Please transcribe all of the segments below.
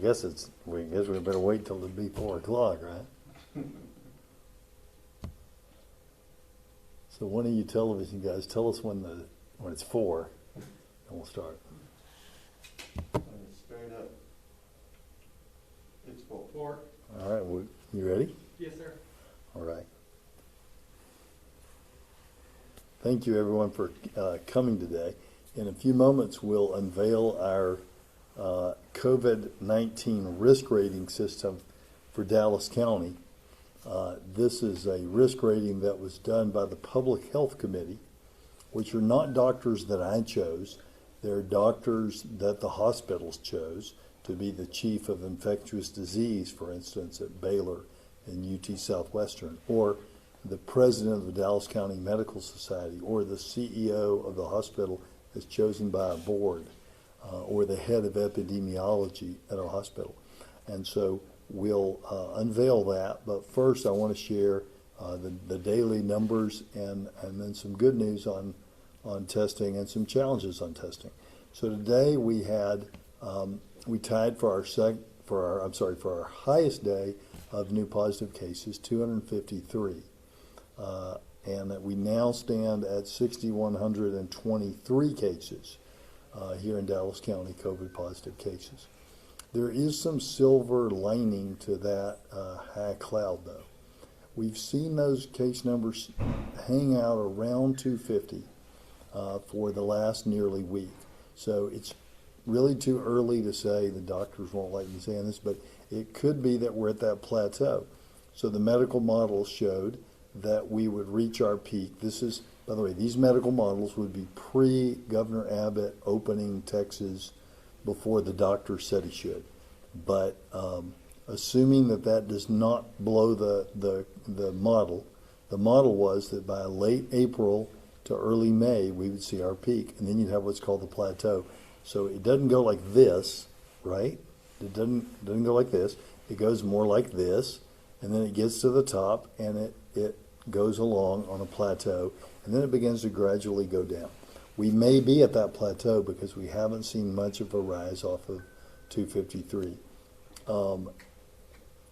guess we better wait till it be 4 o'clock, right? So one of you television guys, tell us when it's 4, and we'll start. Straight up. It's 4. 4. All right, you ready? Yes, sir. All right. Thank you, everyone, for coming today. In a few moments, we'll unveil our COVID-19 risk rating system for Dallas County. This is a risk rating that was done by the Public Health Committee, which are not doctors that I chose. They're doctors that the hospitals chose to be the chief of infectious disease, for instance, at Baylor and UT Southwestern, or the president of the Dallas County Medical Society, or the CEO of the hospital is chosen by a board, or the head of epidemiology at a hospital. And so we'll unveil that, but first I want to share the daily numbers and then some good news on testing and some challenges on testing. So today we had we tied for our highest day of new positive cases, 253, and that we now stand at 6,123 cases here in Dallas County, COVID positive cases. There is some silver lining to that high cloud, though. We've seen those case numbers hang out around 250 for the last nearly week. So it's really too early to say. The doctors won't like me saying this, but it could be that we're at that plateau. So the medical models showed that we would reach our peak. This is, by the way, these medical models would be pre-Governor Abbott opening Texas before the doctor said he should. But assuming that does not blow the model was that by late April to early May, we would see our peak, and then you'd have what's called the plateau. So it doesn't go like this, right? It doesn't go like this. It goes more like this, and then it gets to the top, and it goes along on a plateau, and then it begins to gradually go down. We may be at that plateau because we haven't seen much of a rise off of 253.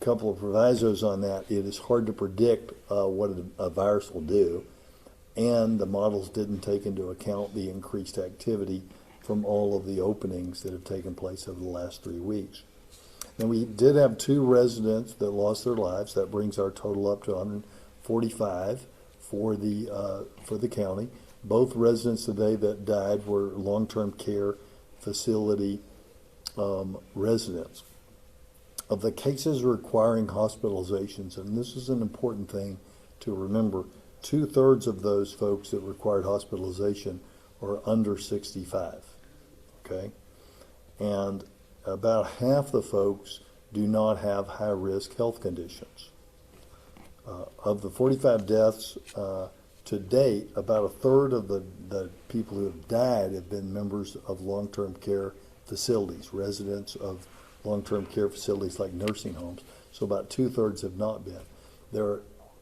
Couple of provisos on that. It is hard to predict what a virus will do, and the models didn't take into account the increased activity from all of the openings that have taken place over the last 3 weeks. And we did have 2 residents that lost their lives. That brings our total up to 145 for the county. Both residents today that died were long-term care facility residents. Of the cases requiring hospitalizations, and this is an important thing to remember, 2/3 of those folks that required hospitalization are under 65, okay? And about half the folks do not have high-risk health conditions. Of the 45 deaths to date, about 1/3 of the people who have died have been members of long-term care facilities, residents of long-term care facilities like nursing homes. So about 2/3 have not been.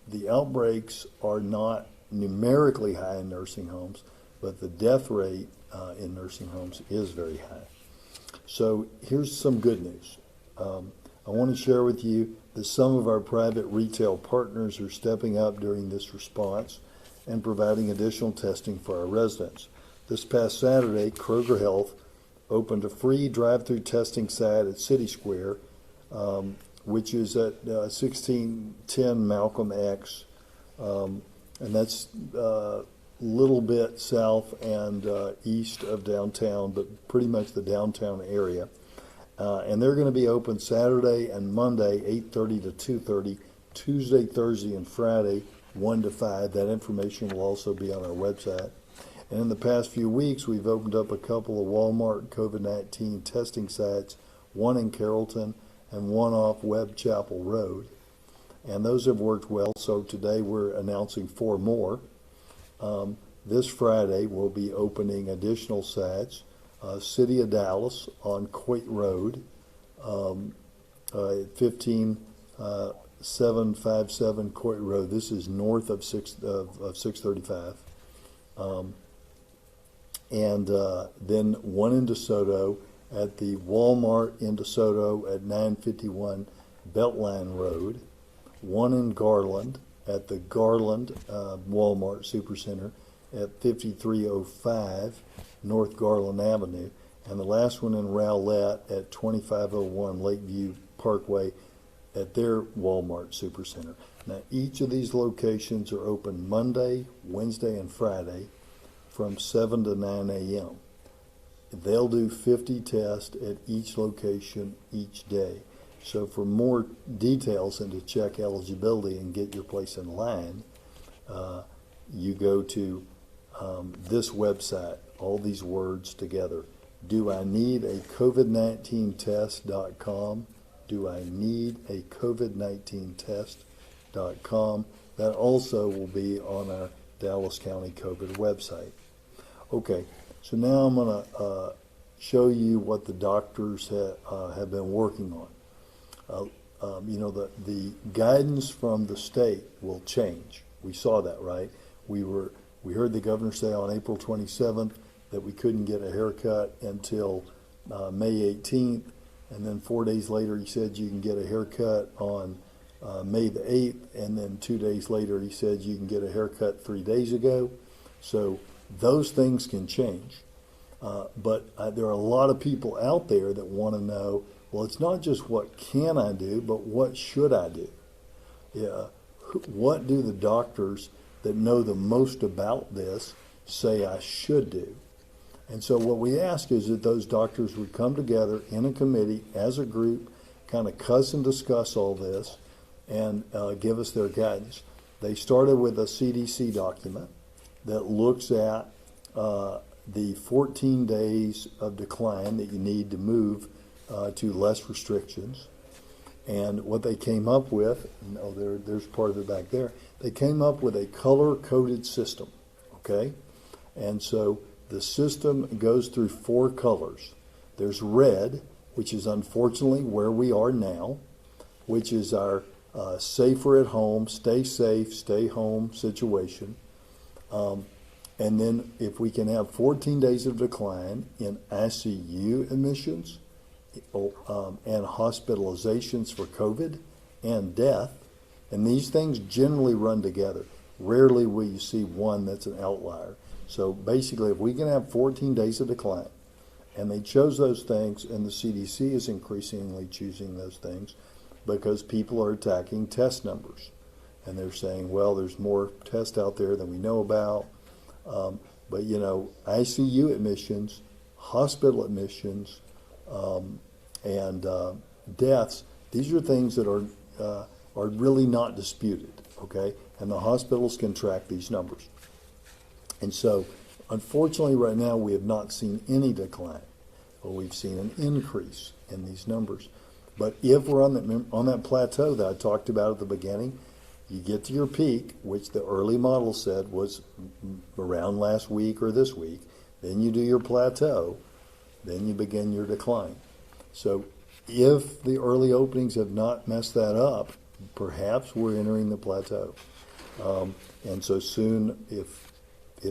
The outbreaks are not numerically high in nursing homes, but the death rate in nursing homes is very high. So here's some good news. I want to share with you that some of our private retail partners are stepping up during this response and providing additional testing for our residents. This past Saturday, Kroger Health opened a free drive-through testing site at City Square, which is at 1610 Malcolm X, and that's a little bit south and east of downtown, but pretty much the downtown area. And they're going to be open Saturday and Monday, 8:30 to 2:30, Tuesday, Thursday, and Friday, 1 to 5. That information will also be on our website. And in the past few weeks, we've opened up a couple of Walmart COVID-19 testing sites, one in Carrollton and one off Webb Chapel Road. And those have worked well, so today we're announcing 4 more. This Friday, we'll be opening additional sites. City of Dallas on Coit Road, 15757 Coit Road. This is north of 635. And then one in DeSoto at the Walmart in DeSoto at 951 Beltline Road, one in Garland at the Garland Walmart Supercenter at 5305 North Garland Avenue, and the last one in Rowlett at 2501 Lakeview Parkway at their Walmart Supercenter. Now, each of these locations are open Monday, Wednesday, and Friday from 7 to 9 a.m. They'll do 50 tests at each location each day. So for more details and to check eligibility and get your place in line, you go to this website, all these words together. Do I need a COVID-19 test.com? Do I need a COVID-19 test.com? That also will be on our Dallas County COVID website. Okay, so now I'm going to show you what the doctors have been working on. The guidance from the state will change. We saw that, right? We heard the governor say on April 27th that we couldn't get a haircut until May 18th, and then 4 days later he said you can get a haircut on May the 8th, and then 2 days later he said you can get a haircut 3 days ago. So those things can change. But there are a lot of people out there that want to know, well, it's not just what can I do, but what should I do? What do the doctors that know the most about this say I should do? And so what we ask is that those doctors would come together in a committee as a group, kind of cuss and discuss all this, and give us their guidance. They started with a CDC document that looks at the 14 days of decline that you need to move to less restrictions. And what they came up with, there's part of it back there, they came up with a color-coded system, okay? And so the system goes through 4 colors. There's red, which is unfortunately where we are now, which is our safer at home, stay safe, stay home situation. And then if we can have 14 days of decline in ICU admissions and hospitalizations for COVID and death, and these things generally run together. Rarely will you see one that's an outlier. So basically, if we can have 14 days of decline, and they chose those things, and the CDC is increasingly choosing those things because people are attacking test numbers. And they're saying, well, there's more tests out there than we know about. But, ICU admissions, hospital admissions, and deaths, these are things that are really not disputed, okay? And the hospitals can track these numbers. And so, unfortunately, right now we have not seen any decline, but we've seen an increase in these numbers. But if we're on that plateau that I talked about at the beginning, you get to your peak, which the early model said was around last week or this week, then you do your plateau, then you begin your decline. So if the early openings have not messed that up, perhaps we're entering the plateau. And so soon, if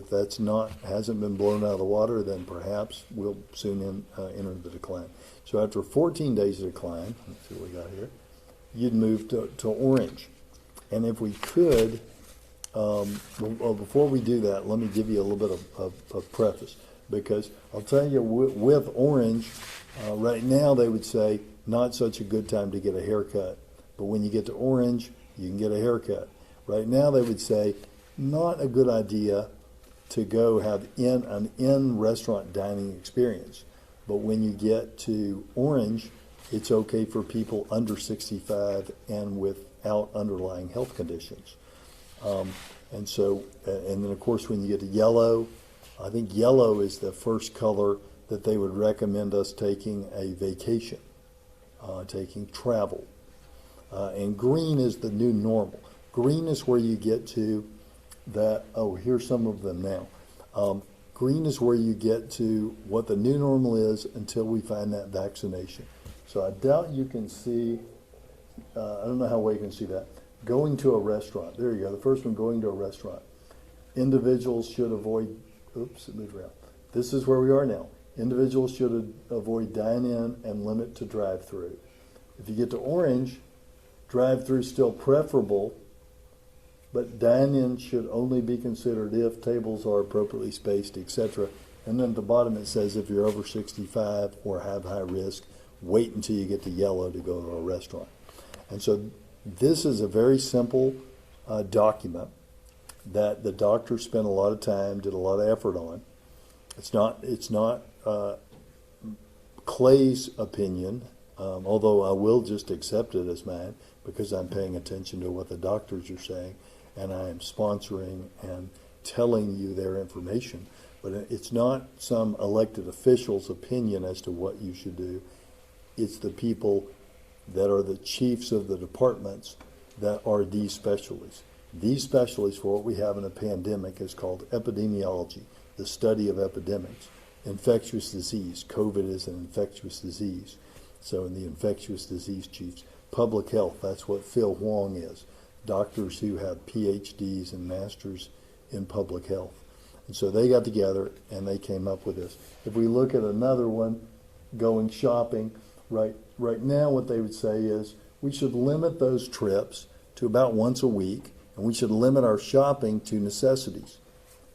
that's hasn't been blown out of the water, then perhaps we'll soon enter the decline. So after 14 days of decline, let's see what we got here, you'd move to orange. And if we could, before we do that, let me give you a little bit of preface, because I'll tell you with orange, right now they would say not such a good time to get a haircut, but when you get to orange, you can get a haircut. Right now they would say not a good idea to go have an in-restaurant dining experience, but when you get to orange, it's okay for people under 65 and without underlying health conditions. And then of course when you get to yellow, I think yellow is the first color that they would recommend us taking a vacation, taking travel. And green is the new normal. Green is where you get to that, here's some of them now. Green is where you get to what the new normal is until we find that vaccination. So I doubt you can see, I don't know how well you can see that. Going to a restaurant, there you go, the first one, going to a restaurant. Individuals should avoid, it moved around. This is where we are now. individuals should avoid dine-in and limit to drive-through. If you get to orange, drive-through is still preferable, but dine-in should only be considered if tables are appropriately spaced, etc. And then at the bottom it says if you're over 65 or have high risk, wait until you get to yellow to go to a restaurant. And so this is a very simple document that the doctor spent a lot of time, did a lot of effort on. It's not Clay's opinion, although I will just accept it as mine because I'm paying attention to what the doctors are saying, and I am sponsoring and telling you their information. But it's not some elected official's opinion as to what you should do. It's the people that are the chiefs of the departments that are these specialties. These specialties for what we have in a pandemic is called epidemiology, the study of epidemics. Infectious disease, COVID is an infectious disease. So in the infectious disease chiefs, public health, that's what Phil Huang is. Doctors who have PhDs and masters in public health. And so they got together and they came up with this. If we look at another one, going shopping, right now what they would say is we should limit those trips to about once a week, and we should limit our shopping to necessities.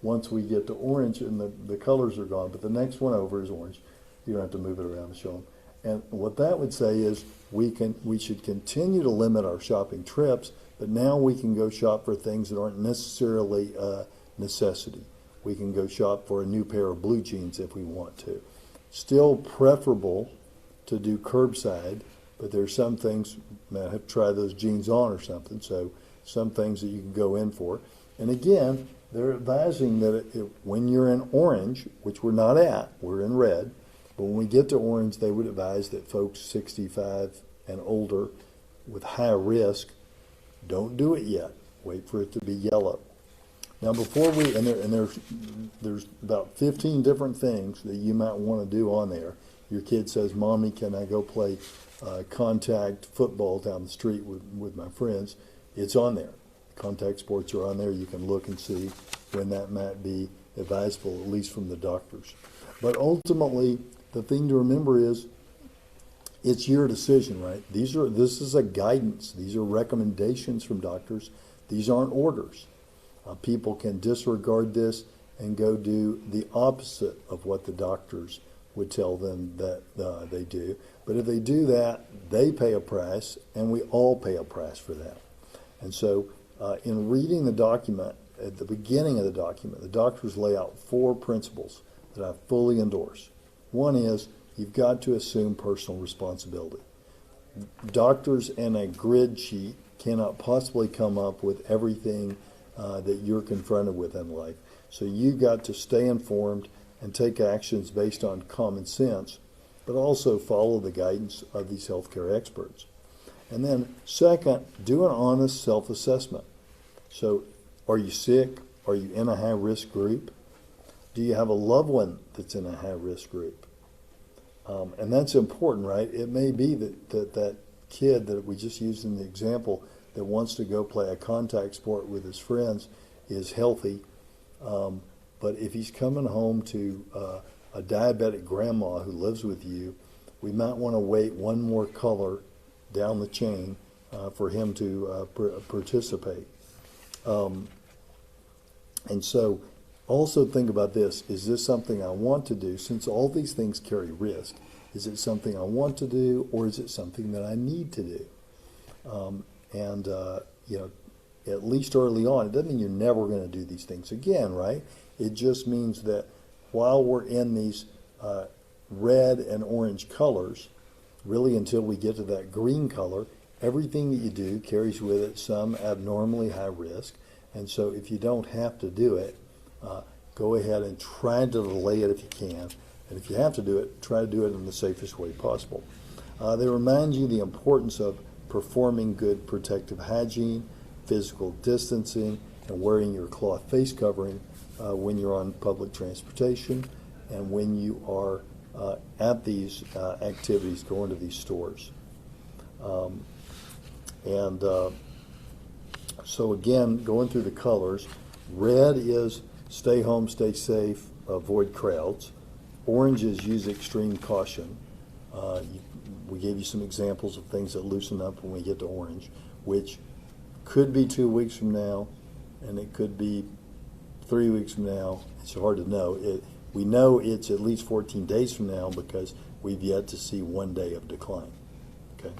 Once we get to orange and the colors are gone, but the next one over is orange. You don't have to move it around to show them. And what that would say is we should continue to limit our shopping trips, but now we can go shop for things that aren't necessarily a necessity. We can go shop for a new pair of blue jeans if we want to. Still preferable to do curbside, but there's some things, I have to try those jeans on or something, so some things that you can go in for. And again, they're advising that when you're in orange, which we're not at, we're in red, but when we get to orange, they would advise that folks 65 and older with high risk, don't do it yet. Wait for it to be yellow. Now before we, and there's about 15 different things that you might want to do on there. Your kid says, Mommy, can I go play contact football down the street with my friends? It's on there. Contact sports are on there. You can look and see when that might be advisable, at least from the doctors. But ultimately, the thing to remember is it's your decision, right? This is a guidance. These are recommendations from doctors. These aren't orders. People can disregard this and go do the opposite of what the doctors would tell them that they do. But if they do that, they pay a price, and we all pay a price for that. And so in reading the document, at the beginning of the document, the doctors lay out 4 principles that I fully endorse. One is you've got to assume personal responsibility. Doctors and a grid sheet cannot possibly come up with everything that you're confronted with in life. So you've got to stay informed and take actions based on common sense, but also follow the guidance of these healthcare experts. And then second, do an honest self-assessment. So are you sick? Are you in a high-risk group? Do you have a loved one that's in a high-risk group? And that's important, right? It may be that kid that we just used in the example that wants to go play a contact sport with his friends is healthy, but if he's coming home to a diabetic grandma who lives with you, we might want to wait one more color down the chain for him to participate. And so also think about this. Is this something I want to do? Since all these things carry risk, is it something I want to do, or is it something that I need to do? At least early on, it doesn't mean you're never going to do these things again, right? It just means that while we're in these red and orange colors, really until we get to that green color, everything that you do carries with it some abnormally high risk. And so if you don't have to do it, go ahead and try to delay it if you can. And if you have to do it, try to do it in the safest way possible. They remind you the importance of performing good protective hygiene, physical distancing, and wearing your cloth face covering when you're on public transportation and when you are at these activities, going to these stores. So again, going through the colors, red is stay home, stay safe, avoid crowds. Oranges use extreme caution. We gave you some examples of things that loosen up when we get to orange, which could be 2 weeks from now, and it could be 3 weeks from now. It's hard to know. We know it's at least 14 days from now because we've yet to see 1 day of decline. Okay,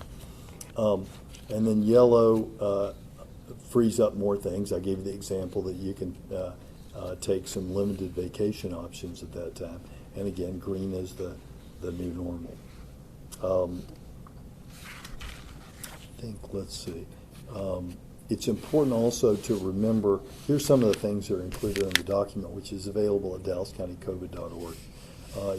and then yellow frees up more things. I gave you the example that you can take some limited vacation options at that time. And again, green is the new normal. I think, let's see. It's important also to remember, here's some of the things that are included in the document, which is available at DallasCountyCovid.org.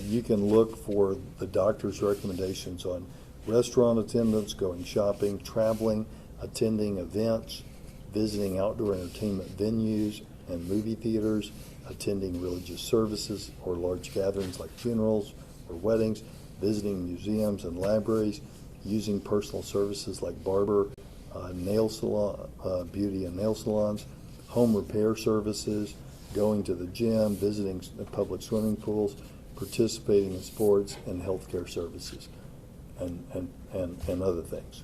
You can look for the doctor's recommendations on restaurant attendance, going shopping, traveling, attending events, visiting outdoor entertainment venues and movie theaters, attending religious services or large gatherings like funerals or weddings, visiting museums and libraries, using personal services like barber, nail salon, beauty and nail salons, home repair services, going to the gym, visiting public swimming pools, participating in sports and healthcare services, and other things.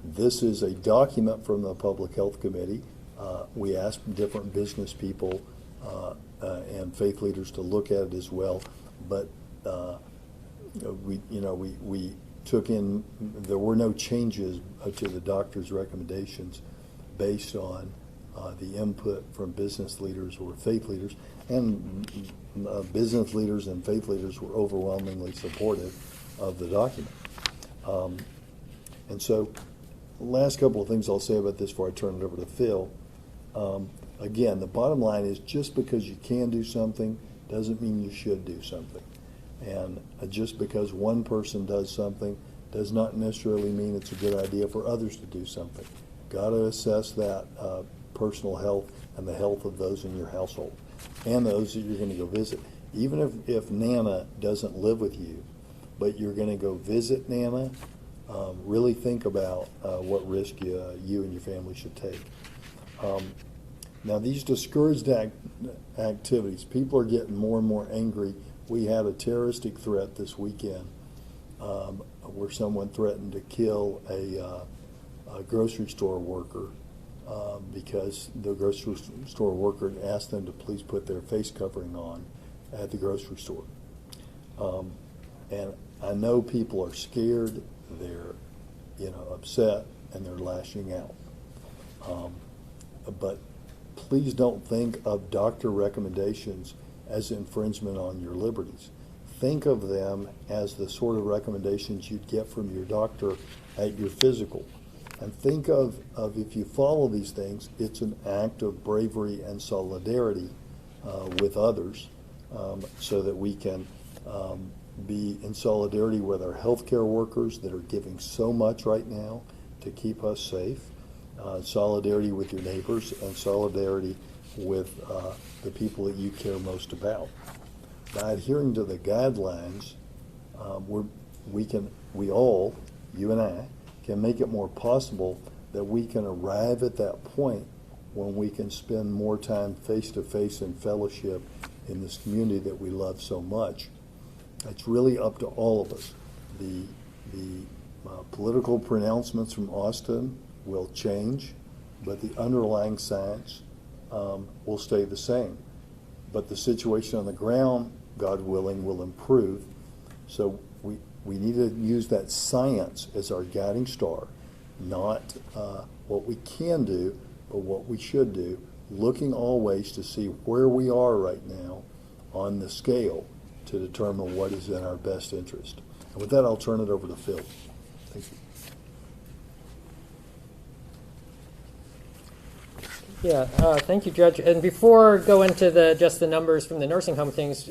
This is a document from the Public Health Committee. We asked different business people and faith leaders to look at it as well, but we took in, there were no changes to the doctor's recommendations based on the input from business leaders or faith leaders, and business leaders and faith leaders were overwhelmingly supportive of the document. And so, last couple of things I'll say about this before I turn it over to Phil. Again, the bottom line is just because you can do something doesn't mean you should do something. And just because one person does something does not necessarily mean it's a good idea for others to do something. Got to assess that personal health and the health of those in your household and those that you're going to go visit. Even if Nana doesn't live with you, but you're going to go visit Nana, really think about what risk you and your family should take. Now, these discouraged activities, people are getting more and more angry. We had a terroristic threat this weekend where someone threatened to kill a grocery store worker because the grocery store worker asked them to please put their face covering on at the grocery store. And I know people are scared, they're upset, and they're lashing out. But please don't think of doctor recommendations as infringement on your liberties. Think of them as the sort of recommendations you'd get from your doctor at your physical. And think of if you follow these things, it's an act of bravery and solidarity with others so that we can be in solidarity with our healthcare workers that are giving so much right now to keep us safe, solidarity with your neighbors, and solidarity with the people that you care most about. By adhering to the guidelines, we all, you and I, can make it more possible that we can arrive at that point when we can spend more time face-to-face in fellowship in this community that we love so much. It's really up to all of us. The political pronouncements from Austin will change, but the underlying science will stay the same. But the situation on the ground, God willing, will improve. So we need to use that science as our guiding star, not what we can do, but what we should do, looking always to see where we are right now on the scale to determine what is in our best interest. And with that, I'll turn it over to Phil. Thank you. Yeah, thank you, Judge. And before going to just the numbers from the nursing home things,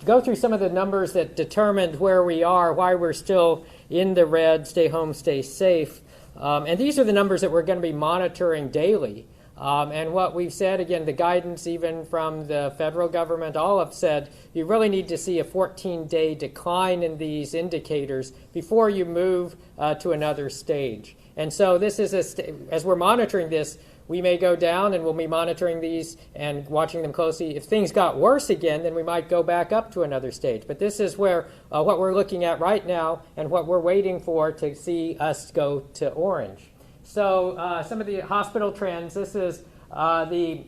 go through some of the numbers that determined where we are, why we're still in the red, stay home, stay safe. And these are the numbers that we're going to be monitoring daily. And what we've said, again, the guidance even from the federal government, all have said you really need to see a 14-day decline in these indicators before you move to another stage. And so this is, as we're monitoring this, we may go down, and we'll be monitoring these and watching them closely. If things got worse again, then we might go back up to another stage. But this is where what we're looking at right now and what we're waiting for to see us go to orange. So some of the hospital trends, this is the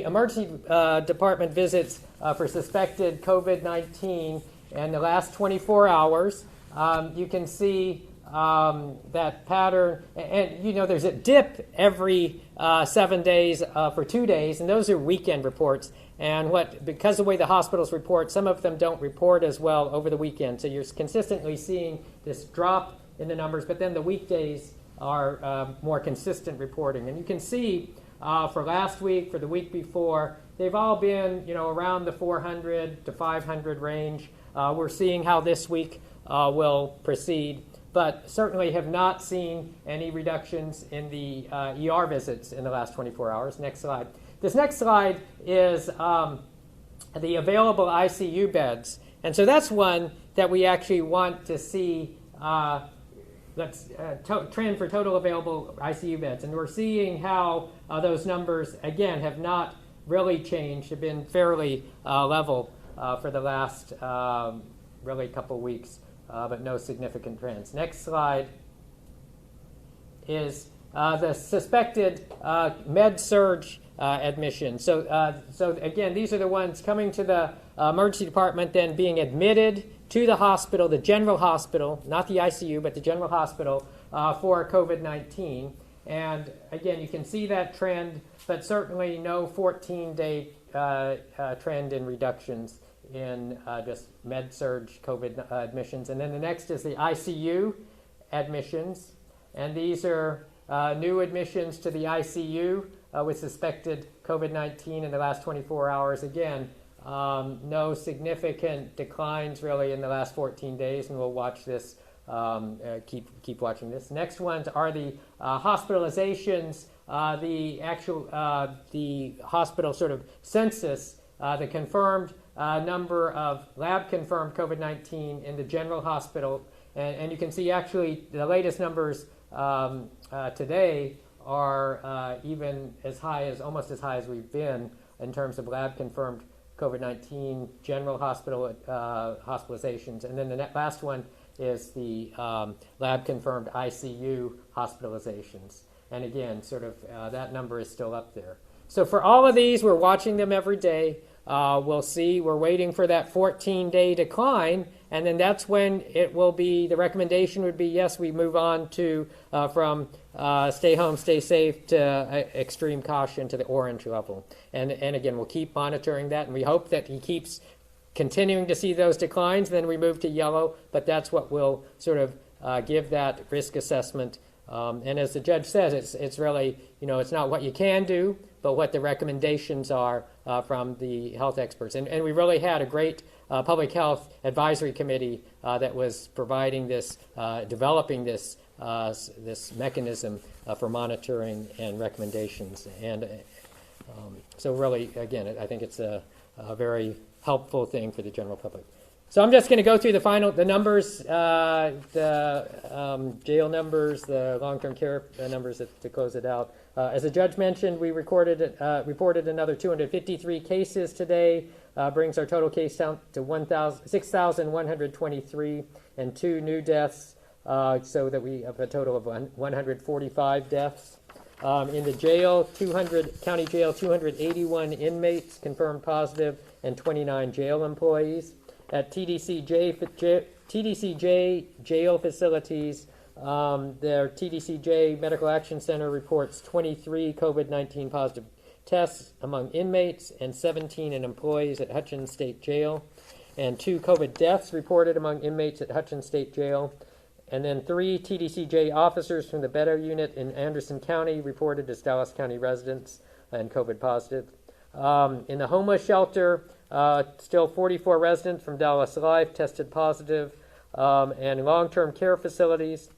emergency department visits for suspected COVID-19 in the last 24 hours. You can see that pattern, and there's a dip every 7 days for 2 days, and those are weekend reports. And because of the way the hospitals report, some of them don't report as well over the weekend. So you're consistently seeing this drop in the numbers, but then the weekdays are more consistent reporting. And you can see for last week, for the week before, they've all been around the 400 to 500 range. We're seeing how this week will proceed, but certainly have not seen any reductions in the ER visits in the last 24 hours. Next slide. This next slide is the available ICU beds. And so that's one that we actually want to see. That's trend for total available ICU beds. And we're seeing how those numbers, again, have not really changed, have been fairly level for the last really couple weeks, but no significant trends. Next slide is the suspected med-surg admission. So again, these are the ones coming to the emergency department, then being admitted to the hospital, the general hospital, not the ICU, but the general hospital for COVID-19. And again, you can see that trend, but certainly no 14-day trend in reductions in just med-surg COVID admissions. And then the next is the ICU admissions. And these are new admissions to the ICU with suspected COVID-19 in the last 24 hours. Again, no significant declines really in the last 14 days, and we'll watch this, keep watching this. Next ones are the hospitalizations, the hospital sort of census, the confirmed number of lab-confirmed COVID-19 in the general hospital. And you can see actually the latest numbers today are even almost as high as we've been in terms of lab-confirmed COVID-19 general hospital hospitalizations. And then the last one is the lab-confirmed ICU hospitalizations. And again, sort of that number is still up there. So for all of these, we're watching them every day. We'll see. We're waiting for that 14-day decline, and then that's when it will be, the recommendation would be, yes, we move on to from stay home, stay safe to extreme caution to the orange level. And again, we'll keep monitoring that, and we hope that he keeps continuing to see those declines, then we move to yellow, but that's what will sort of give that risk assessment. And as the judge says, it's really, it's not what you can do, but what the recommendations are from the health experts. And we really had a great public health advisory committee that was providing this, developing this mechanism for monitoring and recommendations. And so really, again, I think it's a very helpful thing for the general public. So I'm just going to go through the numbers, the jail numbers, the long-term care numbers to close it out. As the judge mentioned, we reported another 253 cases today, brings our total case count to 6,123 and 2 new deaths, so that we have a total of 145 deaths. In the jail, county jail, 281 inmates confirmed positive and 29 jail employees. At TDCJ jail facilities, their TDCJ Medical Action Center reports 23 COVID-19 positive tests among inmates and 17 in employees at Hutchins State Jail, and 2 COVID deaths reported among inmates at Hutchins State Jail. And then 3 TDCJ officers from the Better Unit in Anderson County reported as Dallas County residents and COVID positive. In the homeless shelter, still 44 residents from Dallas Life tested positive. And long-term care facilities,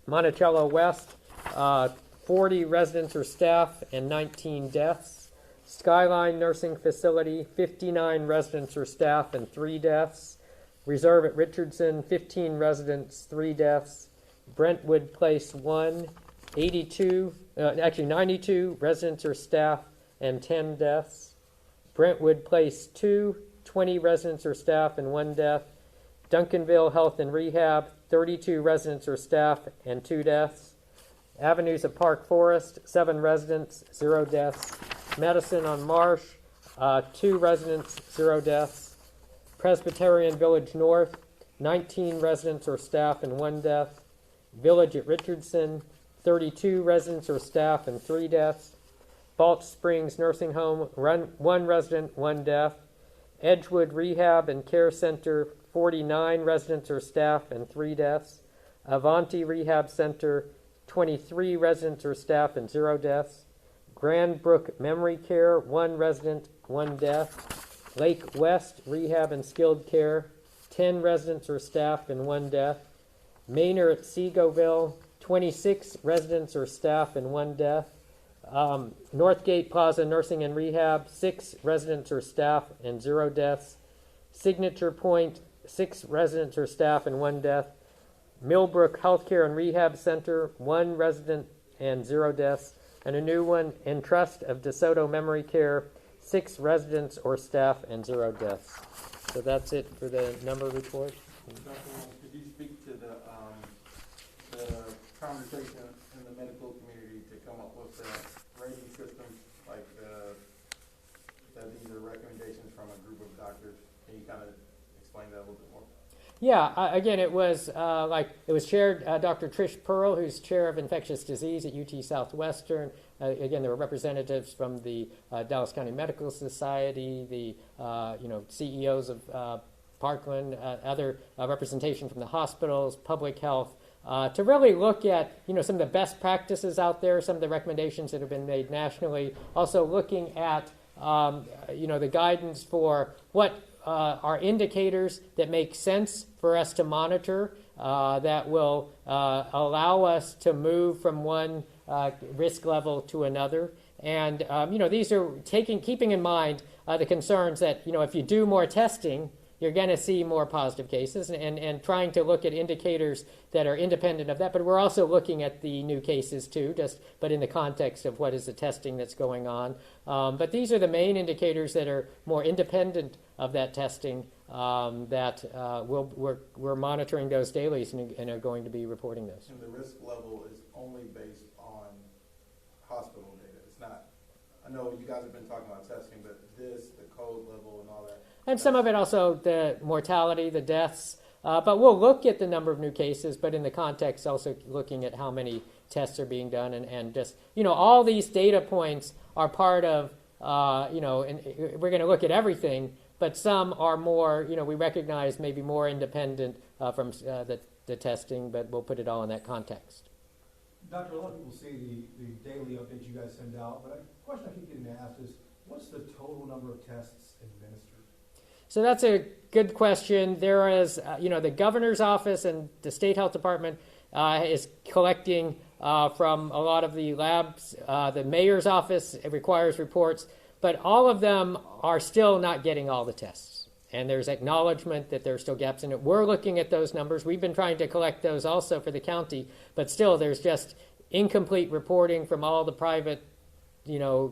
Monticello West, 40 residents or staff and 19 deaths. Skyline Nursing Facility, 59 residents or staff and 3 deaths. Reserve at Richardson, 15 residents, 3 deaths. Brentwood Place 1, 92 residents or staff and 10 deaths. Brentwood Place 2, 20 residents or staff and 1 death. Duncanville Health and Rehab, 32 residents or staff and 2 deaths. Avenues of Park Forest, 7 residents, 0 deaths. Medicine on Marsh, 2 residents, 0 deaths. Presbyterian Village North, 19 residents or staff and 1 death. Village at Richardson, 32 residents or staff and 3 deaths. Balch Springs Nursing Home, 1 resident, 1 death. Edgewood Rehab and Care Center, 49 residents or staff and 3 deaths. Avanti Rehab Center, 23 residents or staff and 0 deaths. Grand Brook Memory Care, 1 resident, 1 death. Lake West Rehab and Skilled Care, 10 residents or staff and 1 death. Manor at Seagoville, 26 residents or staff and 1 death. Northgate Plaza Nursing and Rehab, 6 residents or staff and 0 deaths. Signature Point, 6 residents or staff and 1 death. Millbrook Healthcare and Rehab Center, 1 resident and 0 deaths. And a new one, Entrust of DeSoto Memory Care, 6 residents or staff and 0 deaths. So that's it for the number report. Dr. Holmes, could you speak to the conversation in the medical community to come up with the rating systems, like that these are recommendations from a group of doctors? Can you kind of explain that a little bit more? Yeah, again, it was chaired, Dr. Trish Pearl, who's chair of infectious disease at UT Southwestern. Again, there were representatives from the Dallas County Medical Society, the CEOs of Parkland, other representation from the hospitals, public health, to really look at some of the best practices out there, some of the recommendations that have been made nationally. Also looking at the guidance for what are indicators that make sense for us to monitor, that will allow us to move from one risk level to another. And these are keeping in mind the concerns that if you do more testing, you're going to see more positive cases, and trying to look at indicators that are independent of that. But we're also looking at the new cases too, but in the context of what is the testing that's going on. But these are the main indicators that are more independent of that testing, that we're monitoring those daily and are going to be reporting those. And the risk level is only based on hospital data. It's not, I know you guys have been talking about testing, but the code level and all that. And some of it also, the mortality, the deaths. But we'll look at the number of new cases, but in the context also looking at how many tests are being done. And just, all these data points are part of, and we're going to look at everything, but some are more, we recognize maybe more independent from the testing, but we'll put it all in that context. Doctor, a lot of people see the daily updates you guys send out, but a question I keep getting asked is, what's the total number of tests administered? So that's a good question. There is, the governor's office and the state health department is collecting from a lot of the labs. The mayor's office requires reports, but all of them are still not getting all the tests. And there's acknowledgement that there are still gaps in it. We're looking at those numbers. We've been trying to collect those also for the county, but still there's just incomplete reporting from all the private,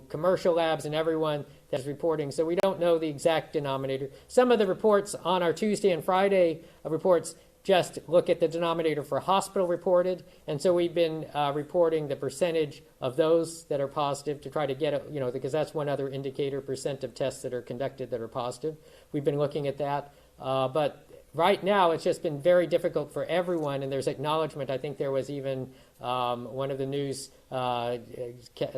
commercial labs and everyone that's reporting. So we don't know the exact denominator. Some of the reports on our Tuesday and Friday reports just look at the denominator for hospital reported. And so we've been reporting the percentage of those that are positive to try to get, because that's one other indicator, percent of tests that are conducted that are positive. We've been looking at that. But right now, it's just been very difficult for everyone, and there's acknowledgement. I think there was even one of the news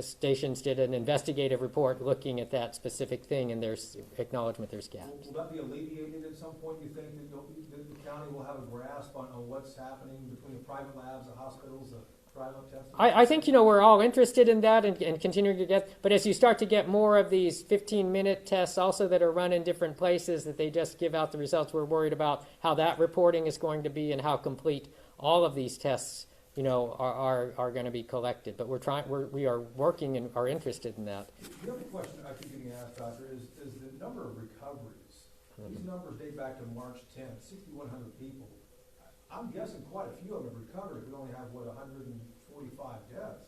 stations did an investigative report looking at that specific thing, and there's acknowledgement there's gaps. Will that be alleviated at some point? You think that the county will have a grasp on what's happening between the private labs, the hospitals, the drive-up testing? I think, we're all interested in that and continuing to get, but as you start to get more of these 15-minute tests also that are run in different places that they just give out the results, we're worried about how that reporting is going to be and how complete all of these tests, are going to be collected. But we are working and are interested in that. The other question I keep getting asked, Doctor, is the number of recoveries. Mm-hmm. These numbers date back to March 10th, 6,100 people. I'm guessing quite a few of them have recovered. We only have, 140 45 deaths.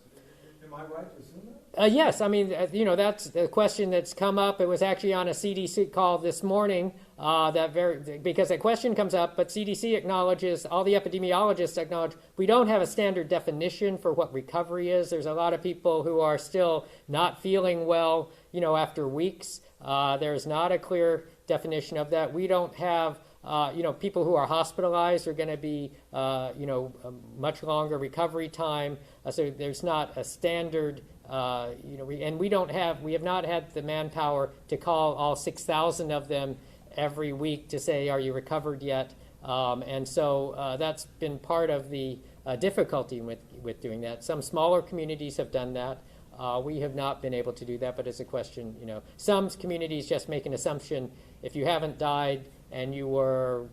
Am I right to assume that? Yes, I mean, that's the question that's come up. It was actually on a CDC call this morning because a question comes up, but CDC acknowledges, all the epidemiologists acknowledge, we don't have a standard definition for what recovery is. There's a lot of people who are still not feeling well, after weeks. There's not a clear definition of that. We don't have people who are hospitalized are going to be, a much longer recovery time. So there's not a standard, and we have not had the manpower to call all 6,000 of them every week to say, are you recovered yet? And so that's been part of the difficulty with doing that. Some smaller communities have done that. We have not been able to do that, but it's a question, some communities just make an assumption if you haven't died and you were,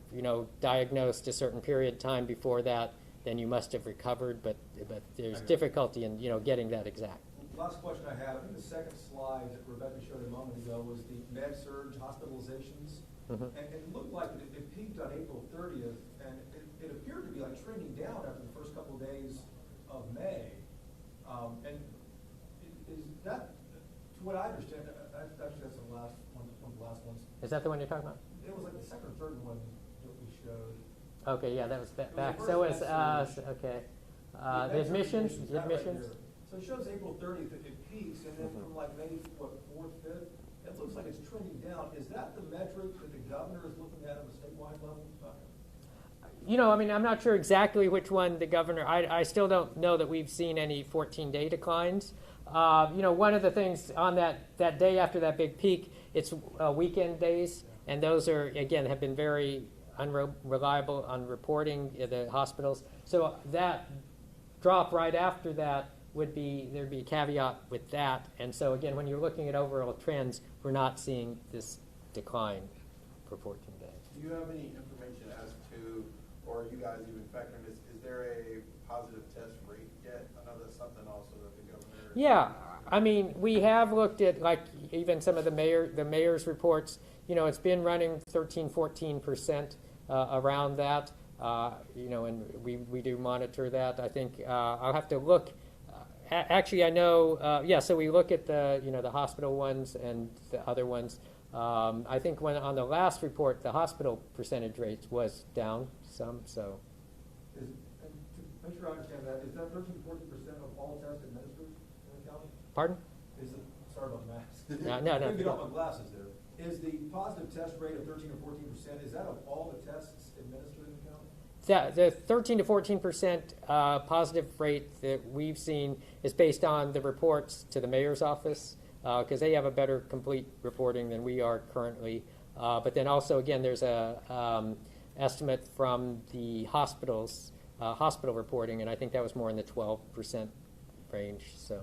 diagnosed a certain period of time before that, then you must have recovered, but there's difficulty in, getting that exact. Last question I have, I think the second slide that Rebecca showed a moment ago was the med-surg hospitalizations. Mm-hmm. And it looked like it peaked on April 30th, and it appeared to be like trending down after the first couple of days of May. And is that, to what I understand, actually that's the last one of the last ones. Is that the one you're talking about? It was like the second or third one that we showed. Okay, yeah, that was It was back. the So first was, med-surg. okay. Yeah, The admissions, that right admissions. there. So it shows April 30th it peaks, and then from like May, 4th, 5th, it looks like it's trending down. Is that the metric that the governor is looking at on a statewide level? I'm not sure exactly which one the governor, I still don't know that we've seen any 14-day declines. One of the things on that day after that big peak, it's weekend days, and those are, again, have been very unreliable on reporting the hospitals. So that drop right after that there'd be a caveat with that. And so again, when you're looking at overall trends, we're not seeing this decline for 14 days. Do you have any information as to, or are you guys even factoring this, is there a positive test rate yet? I know that's something also that the governor. Yeah, I mean, we have looked at, like, even some of the mayor's reports. It's been running 13-14% around that. And we do monitor that. I think I'll have to look. Actually, I know. So we look at the hospital ones and the other ones. I think when on the last report, the hospital percentage rate was down some. So. And to make sure I understand that, is that 13-14% of all tests administered in the county? Pardon? Sorry about the math. No. I couldn't get off my glasses there. Is the positive test rate of 13 or 14%, is that of all the tests administered in the county? The 13 to 14% positive rate that we've seen is based on the reports to the mayor's office, because they have a better complete reporting than we are currently. But then also, again, there's a estimate from the hospitals, hospital reporting, and I think that was more in the 12% range. So,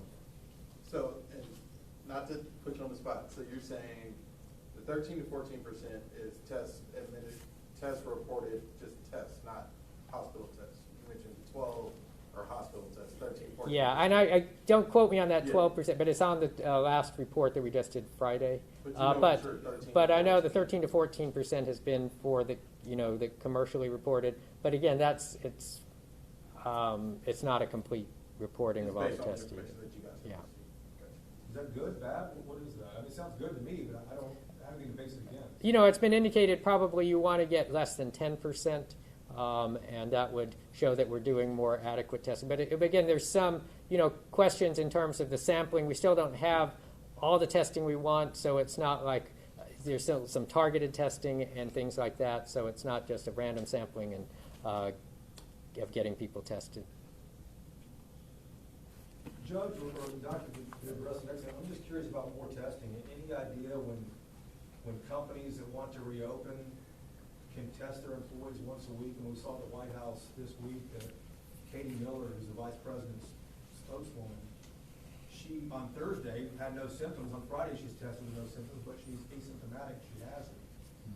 and not to put you on the spot, so you're saying the 13 to 14% is tests admitted, tests reported, just tests, not hospital tests. You mentioned 12 are hospital tests, 13, 14. Yeah, and I don't quote me on that 12%, but it's on the last report that we just did Friday. But I know the 13 to 14% has been for the the commercially reported. But again, it's not a complete reporting of all the tests. Yeah. Is that good, bad? What is that? I mean, it sounds good to me, but I don't have anything to base it against. It's been indicated probably you want to get less than 10%, and that would show that we're doing more adequate testing. But again, there's some, questions in terms of the sampling. We still don't have all the testing we want, so it's not like there's still some targeted testing and things like that. So it's not just a random sampling and of getting people tested. Judge or doctor could address the next thing. I'm just curious about more testing. Any idea when companies that want to reopen can test their employees once a week? And we saw at the White House this week that Katie Miller, who's the vice president's spokeswoman, she on Thursday had no symptoms. On Friday she's tested with no symptoms, but she's asymptomatic. She has it.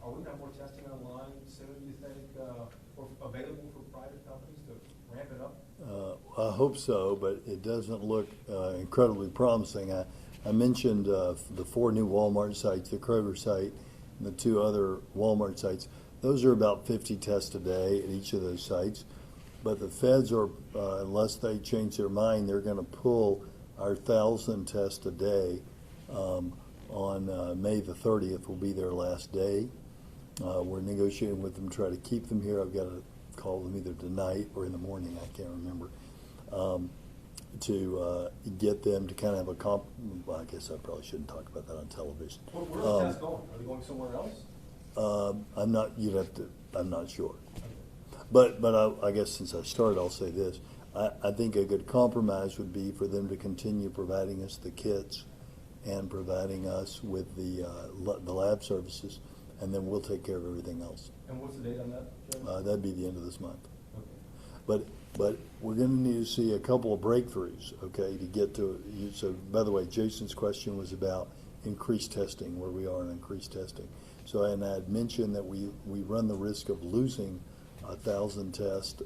Are we going to have more testing online soon, do you think, or available for private companies to ramp it up? I hope so, but it doesn't look incredibly promising. I mentioned the 4 new Walmart sites, the Kroger site, and the 2 other Walmart sites. Those are about 50 tests a day at each of those sites. But the feds are, unless they change their mind, they're going to pull our 1,000 tests a day on May the 30th will be their last day. We're negotiating with them to try to keep them here. I've got to call them either tonight or in the morning, I can't remember, to get them to kind of have a well, I guess I probably shouldn't talk about that on television. Where's the test going? Are they going somewhere else? I'm not sure. But I guess since I started, I'll say this. I think a good compromise would be for them to continue providing us the kits and providing us with the lab services, and then we'll take care of everything else. And what's the date on that, Judge? That'd be the end of this month. Okay. But we're going to need to see a couple of breakthroughs, okay, to get to. So, by the way, Jason's question was about increased testing, where we are in increased testing. So, and I had mentioned that we run the risk of losing 1,000 tests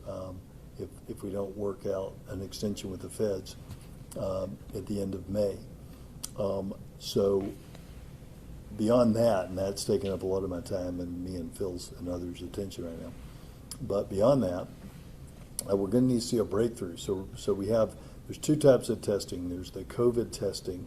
if we don't work out an extension with the feds at the end of May. So beyond that, and that's taking up a lot of my time and me and Phil's and others' attention right now. But beyond that, we're going to need to see a breakthrough. So there's two types of testing. There's the COVID testing,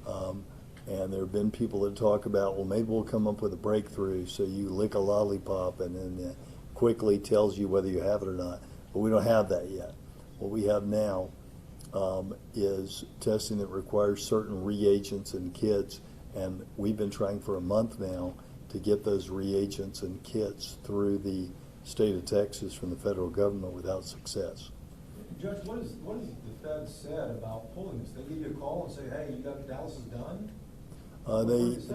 and there have been people that talk about, well, maybe we'll come up with a breakthrough. So you lick a lollipop and then quickly tells you whether you have it or not. But we don't have that yet. What we have now is testing that requires certain reagents and kits, and we've been trying for a month now to get those reagents and kits through the state of Texas from the federal government without success. Judge, what has the Fed said about pulling this? They give you a call and say, hey, you got Dallas is done?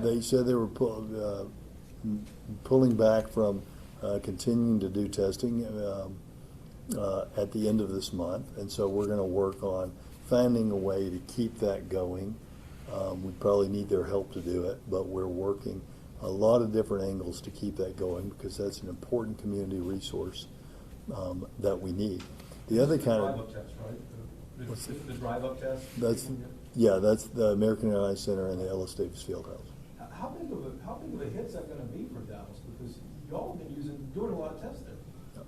They said they were pulling back from continuing to do testing at the end of this month, and so we're going to work on finding a way to keep that going. We probably need their help to do it, but we're working a lot of different angles to keep that going because that's an important community resource that we need. The other kind of drive-up test, right? The drive-up test. That's the American Airlines Center and the Ellis Davis Fieldhouse. How big of a hit's that going to be for Dallas? Because y'all have been doing a lot of tests there.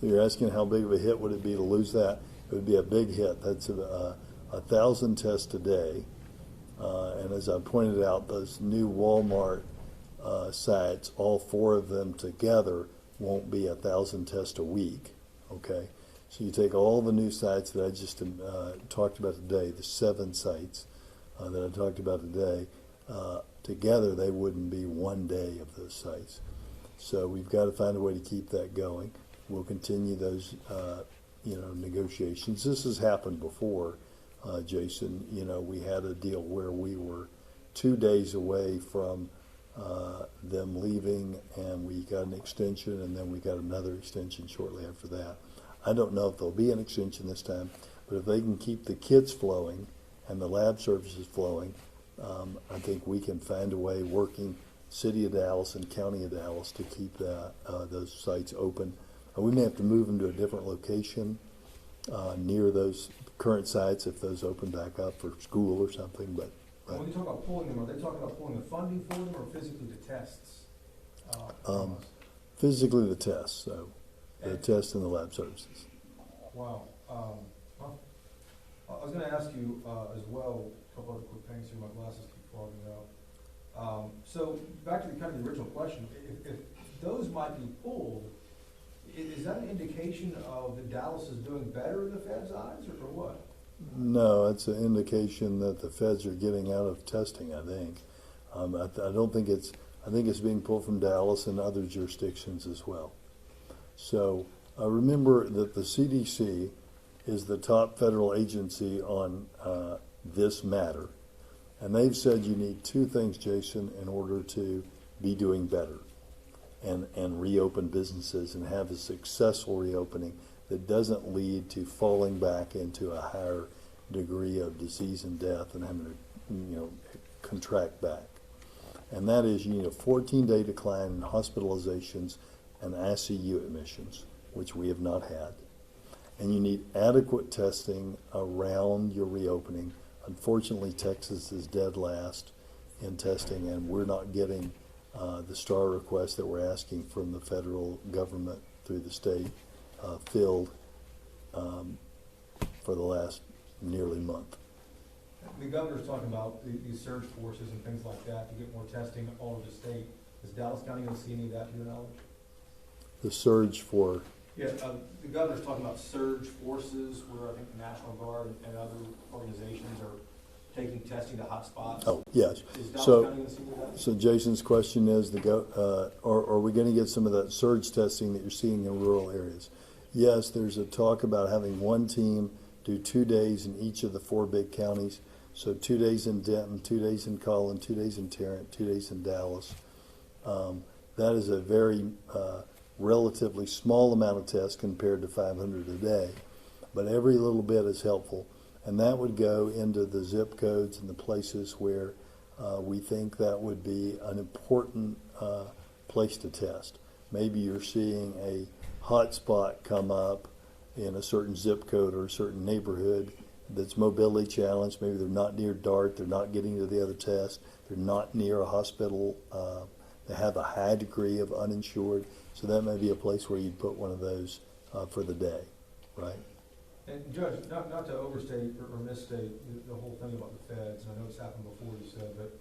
So you're asking how big of a hit would it be to lose that? It would be a big hit. That's 1,000 tests a day. And as I pointed out, those new Walmart sites, all four of them together, won't be 1,000 tests a week. Okay? So you take all the new sites that I just talked about today, the 7 sites that I talked about today, together they wouldn't be one day of those sites. So we've got to find a way to keep that going. We'll continue those, negotiations. This has happened before, Jason. We had a deal where we were 2 days away from them leaving, and we got an extension, and then we got another extension shortly after that. I don't know if there'll be an extension this time, but if they can keep the kits flowing and the lab services flowing, I think we can find a way, working City of Dallas and County of Dallas, to keep those sites open. We may have to move them to a different location near those current sites if those open back up for school or something. But when you talk about pulling them, are they talking about pulling the funding for them or physically the tests? Physically the tests, so the tests and the lab services. Wow. I was going to ask you as well, a couple other quick things here. My glasses keep fogging out. So back to the original question, if those might be pulled, is that an indication of that Dallas is doing better in the Fed's eyes, or what? No, it's an indication that the feds are getting out of testing, I think. I don't think it's, I think it's being pulled from Dallas and other jurisdictions as well. So remember that the CDC is the top federal agency on this matter. And they've said you need 2 things, Jason, in order to be doing better and reopen businesses and have a successful reopening that doesn't lead to falling back into a higher degree of disease and death and having to, contract back. And that is you need a 14-day decline in hospitalizations and ICU admissions, which we have not had. And you need adequate testing around your reopening. Unfortunately, Texas is dead last in testing, and we're not getting the STAR requests that we're asking from the federal government through the state filled for the last nearly month. The governor's talking about these surge forces and things like that to get more testing all over the state. Is Dallas County going to see any of that to your knowledge? The surge for, Yeah, the governor's talking about surge forces where I think the National Guard and other organizations are taking testing to hot spots. oh, yes. Is Dallas So, County going to see any of that? so Jason's question is, are we going to get some of that surge testing that you're seeing in rural areas? Yes, there's a talk about having one team do 2 days in each of the 4 big counties. So 2 days in Denton, 2 days in Collin, 2 days in Tarrant, 2 days in Dallas. That is a very relatively small amount of tests compared to 500 a day, but every little bit is helpful. And that would go into the zip codes and the places where we think that would be an important place to test. Maybe you're seeing a hot spot come up in a certain zip code or a certain neighborhood that's mobility challenged. Maybe they're not near DART, they're not getting to the other test, they're not near a hospital, they have a high degree of uninsured. So that may be a place where you'd put one of those for the day, right? And Judge, not to overstate or misstate the whole thing about the feds, and I know it's happened before, you said, but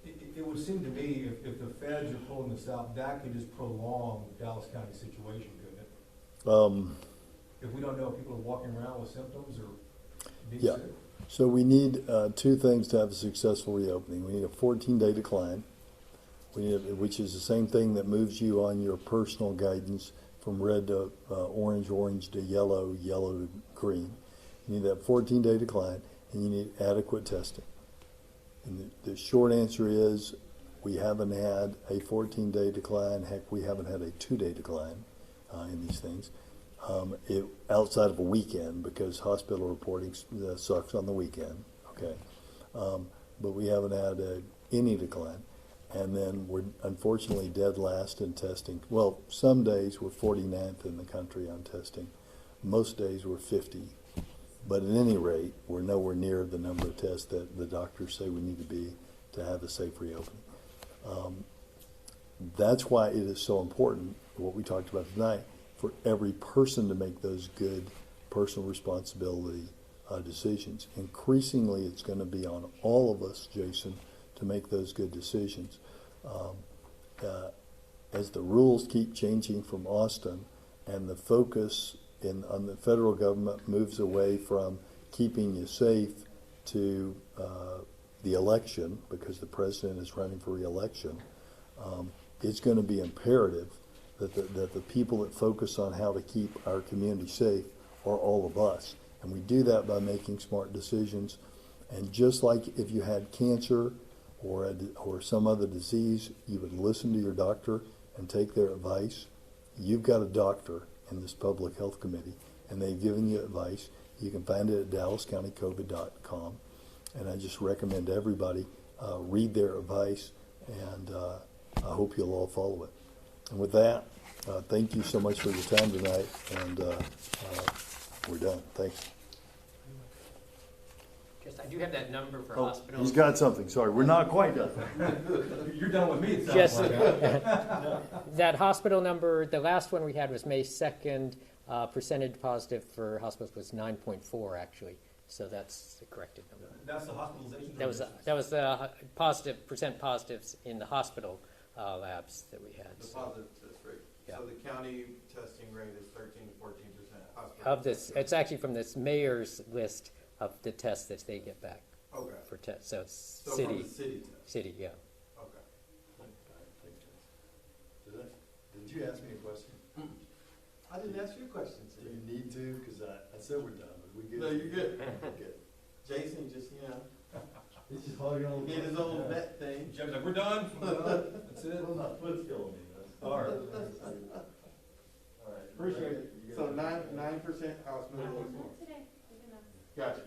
it would seem to me if the feds are pulling this out, that could just prolong the Dallas County situation, couldn't it? If we don't know if people are walking around with symptoms or being Yeah. sick. So we need 2 things to have a successful reopening. We need a 14-day decline, which is the same thing that moves you on your personal guidance from red to orange, orange to yellow, yellow to green. You need that 14-day decline, and you need adequate testing. And the short answer is we haven't had a 14-day decline. Heck, we haven't had a 2-day decline in these things. Outside of a weekend, because hospital reporting sucks on the weekend, okay? But we haven't had any decline. And then we're unfortunately dead last in testing. Well, some days we're 49th in the country on testing. Most days we're 50. But at any rate, we're nowhere near the number of tests that the doctors say we need to be to have a safe reopening. That's why it is so important, what we talked about tonight, for every person to make those good personal responsibility decisions. Increasingly, it's going to be on all of us, Jason, to make those good decisions. As the rules keep changing from Austin and the focus on the federal government moves away from keeping you safe to the election, because the president is running for re-election, it's going to be imperative that the people that focus on how to keep our community safe are all of us. And we do that by making smart decisions. And just like if you had cancer or some other disease, you would listen to your doctor and take their advice. You've got a doctor in this public health committee, and they've given you advice. You can find it at dallascountycovid.com. And I just recommend everybody read their advice, and I hope you'll all follow it. And with that, thank you so much for your time tonight, and we're done. Thanks. Just, I do have that number for hospitals. He's got something. Sorry, we're not quite done. You're done with me, it sounds Just like. that hospital number, the last one we had was May 2nd. Percentage positive for hospitals was 9.4 actually. So that's the corrected number. That's the hospitalization? That was the positive percent positives in the hospital labs that we had. The So, positive test rate. Yeah. So the county testing rate is 13 to 14%. Hospital of this, testing rate. it's actually from this mayor's list of the tests that they get back Okay. for tests. So it's So city, from the city test. city, yeah. Okay. Did you ask me a question? I didn't ask you a question, Do you Steve. need to? Because I said we're done, but we good. No, you're good. Good. Jason just, He's just hogging on. he did his old vet thing. Judge's like, we're done. That's it. Well, not foot's killing me, though. All right. All right. Appreciate it. You So got it. 9% hospital. Today, good enough. Gotcha.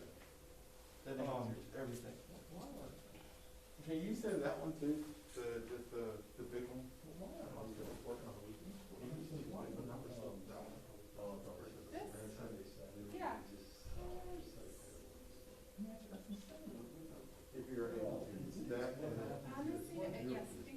That answers everything. Can you send that one too? Just the big one?